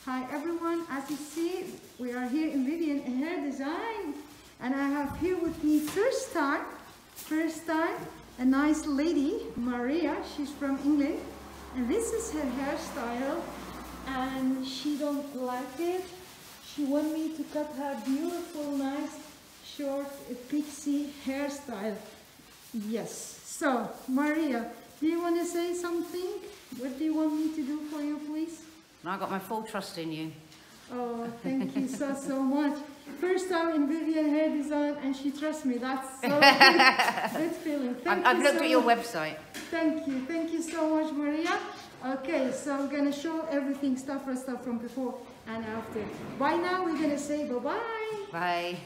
Hi everyone, as you see, we are here in Vivian Hair Design, and I have here with me first time, a nice lady, Maria. She's from England, and this is her hairstyle, and she don't like it. She want me to cut her beautiful, nice, short pixie hairstyle. Yes. So, Maria, do you want to say something? What do you want me to do for you, please? I got my full trust in you. Oh, thank you so much. First time in Vivian Hair Design, and she trusts me. That's so good feeling. I've looked at your website. Thank you so much, Maria. Okay, so I'm gonna show everything step by step from before and after. By now, we're gonna say bye-bye. Bye.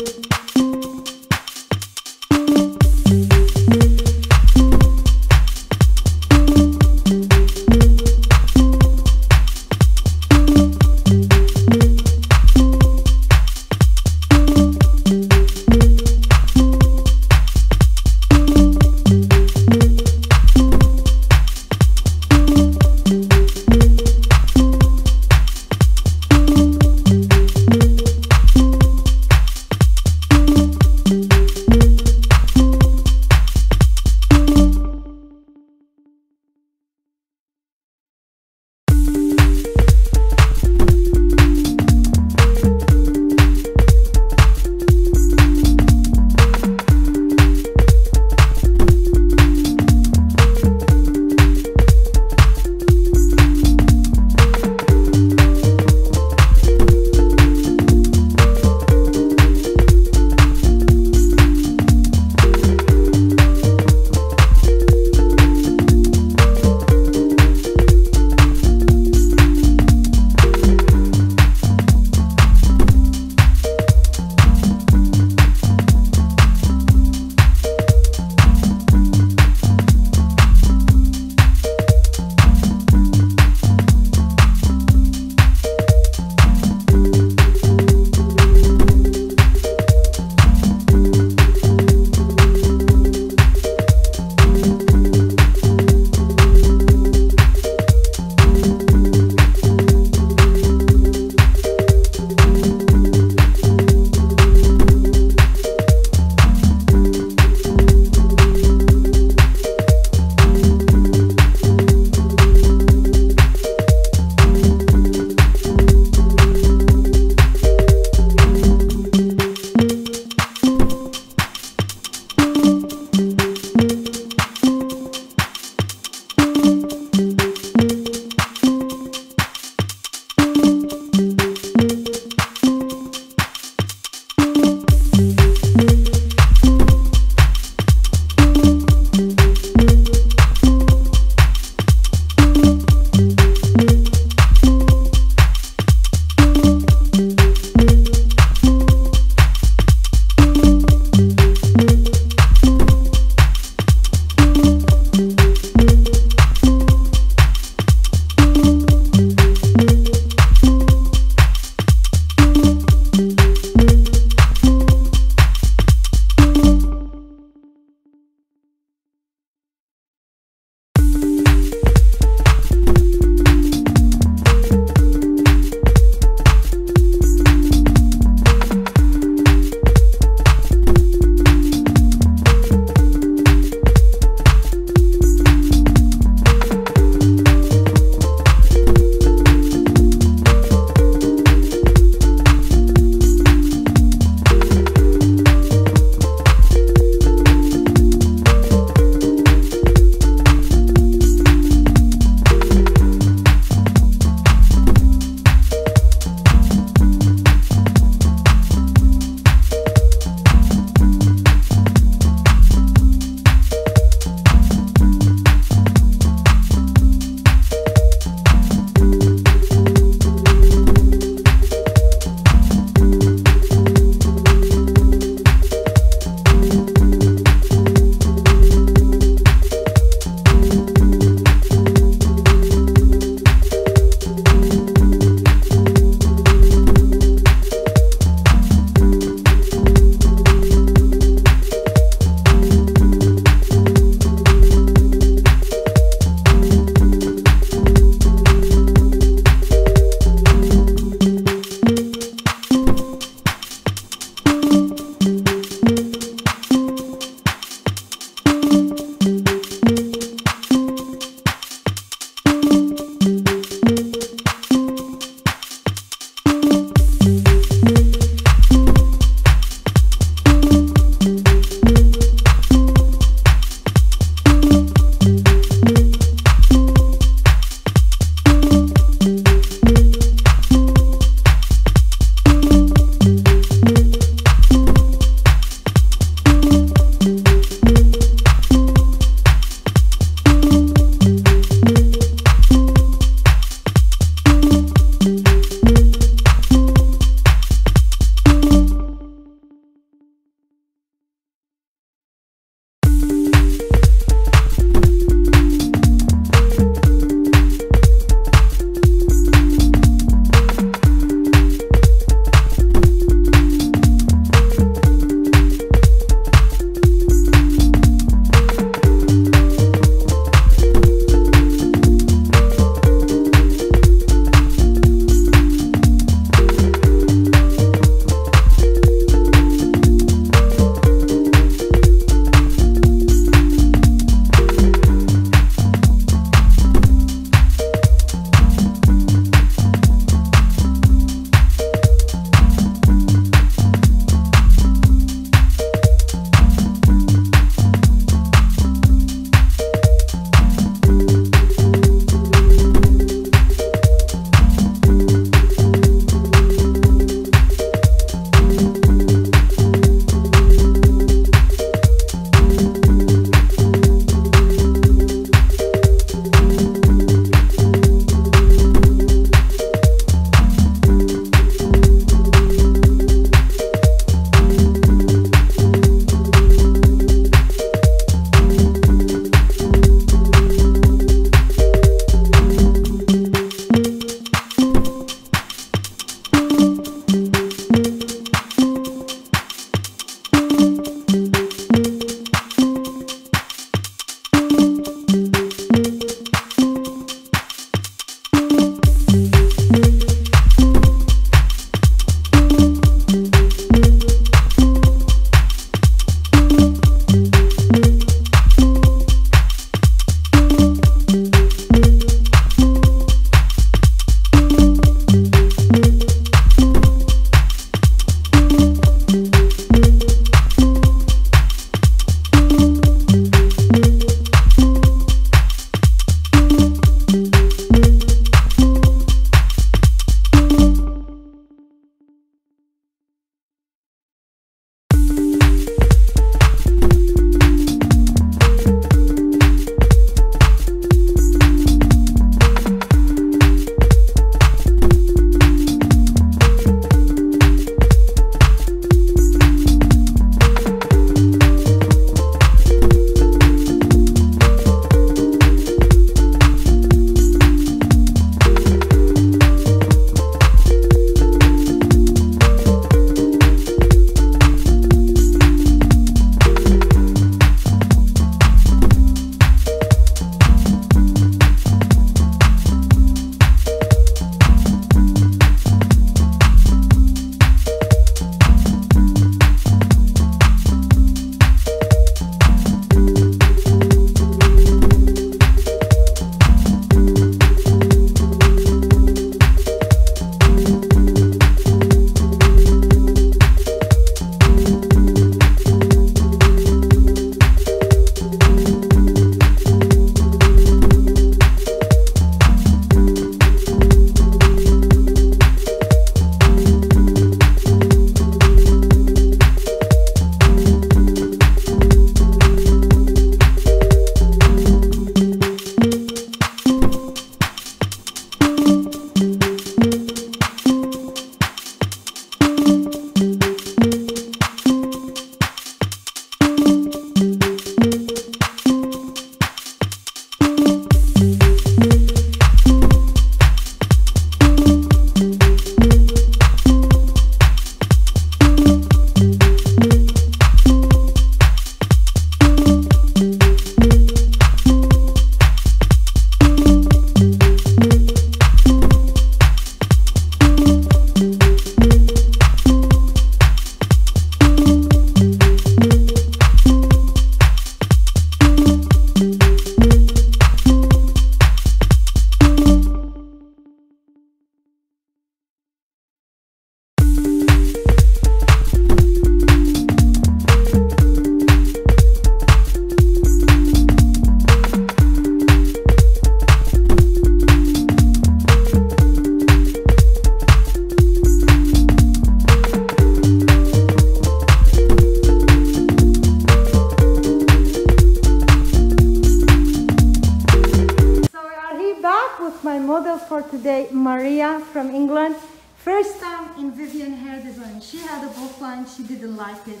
model for today, Maria from England. First time in Vivian hair design. She had a bob line, she didn't like it.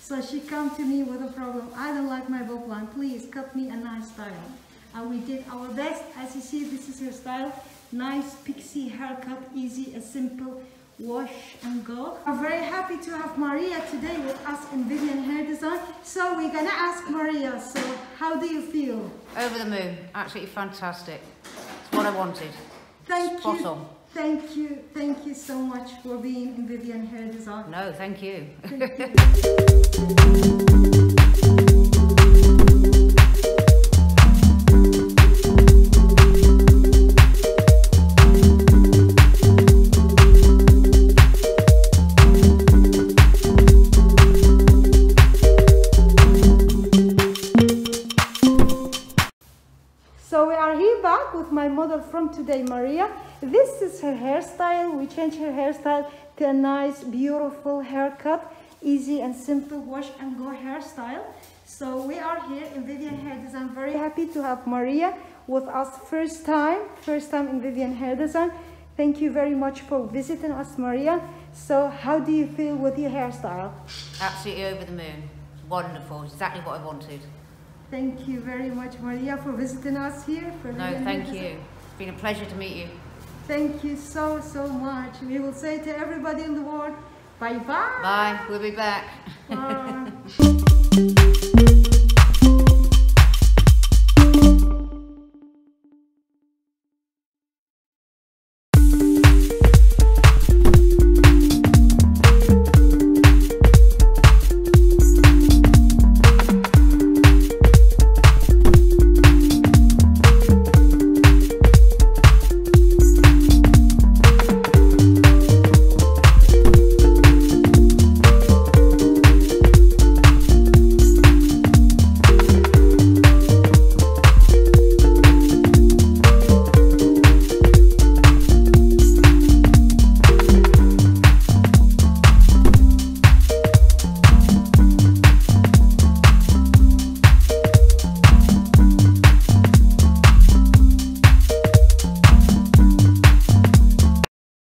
So she come to me with a problem. I don't like my bob line, please cut me a nice style. And we did our best. As you see, this is her style. Nice pixie haircut, easy and simple. Wash and go. I'm very happy to have Maria today with us in Vivian hair design. So we're gonna ask Maria, so how do you feel? Over the moon. Absolutely fantastic. It's what I wanted. Thank Spot you. on. Thank you so much for being in Vivian hair design. No, thank you. Thank you. So we are here back with my model from today, Maria. This is her hairstyle. We changed her hairstyle to a nice, beautiful haircut, easy and simple wash and go hairstyle. So we are here in Vivian hair design. Very happy to have Maria with us first time in Vivian hair design. Thank you very much for visiting us, Maria. So how do you feel with your hairstyle? Absolutely over the moon. Wonderful. Exactly what I wanted. Thank you very much, Maria, for visiting us here. No, thank you. It's been a pleasure to meet you. Thank you so much. We will say to everybody in the world, bye-bye. Bye. We'll be back. Bye.